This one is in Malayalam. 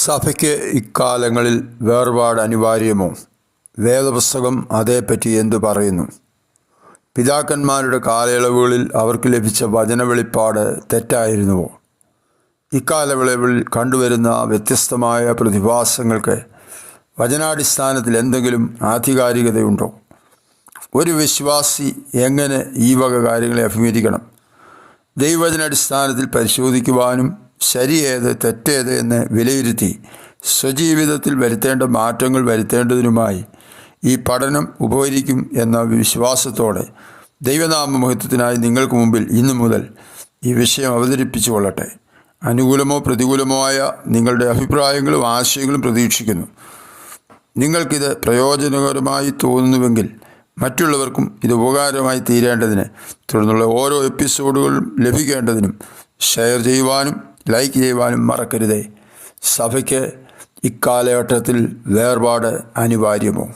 സഭയ്ക്ക് ഇക്കാലങ്ങളിൽ വേർപാട് അനിവാര്യമോ? വേദപുസ്തകം അതേപ്പറ്റി എന്തു പറയുന്നു? പിതാക്കന്മാരുടെ കാലയളവുകളിൽ അവർക്ക് ലഭിച്ച വചന വെളിപ്പാട് തെറ്റായിരുന്നുവോ? ഇക്കാലയളവിൽ കണ്ടുവരുന്ന വ്യത്യസ്തമായ പ്രതിഭാസങ്ങൾക്ക് വചനാടിസ്ഥാനത്തിൽ എന്തെങ്കിലും ആധികാരികതയുണ്ടോ? ഒരു വിശ്വാസി എങ്ങനെ ഈ വക കാര്യങ്ങളെ അഭിമുഖീകരിക്കണം? ദൈവവചനാടിസ്ഥാനത്തിൽ പരിശോധിക്കുവാനും ശരിയേത് തെറ്റേത് എന്ന് വിലയിരുത്തി സ്വജീവിതത്തിൽ വരുത്തേണ്ട മാറ്റങ്ങൾ വരുത്തേണ്ടതിനുമായി ഈ പഠനം ഉപകരിക്കും എന്ന വിശ്വാസത്തോടെ ദൈവനാമമഹത്വത്തിനായി നിങ്ങൾക്ക് മുമ്പിൽ ഇന്നു മുതൽ ഈ വിഷയം അവതരിപ്പിച്ചു കൊള്ളട്ടെ. അനുകൂലമോ പ്രതികൂലമോ ആയ നിങ്ങളുടെ അഭിപ്രായങ്ങളും ആശയങ്ങളും പ്രതീക്ഷിക്കുന്നു. നിങ്ങൾക്കിത് പ്രയോജനകരമായി തോന്നുന്നുവെങ്കിൽ മറ്റുള്ളവർക്കും ഇത് ഉപകാരമായി തീരേണ്ടതിന് തുടർന്നുള്ള ഓരോ എപ്പിസോഡുകളും ലഭിക്കേണ്ടതിനും ഷെയർ ചെയ്യുവാനും ലൈക്ക് ചെയ്യുവാനും മറക്കരുതേ. സഭയ്ക്ക് ഇക്കാലഘട്ടത്തിൽ വേർപാട് അനിവാര്യമോ?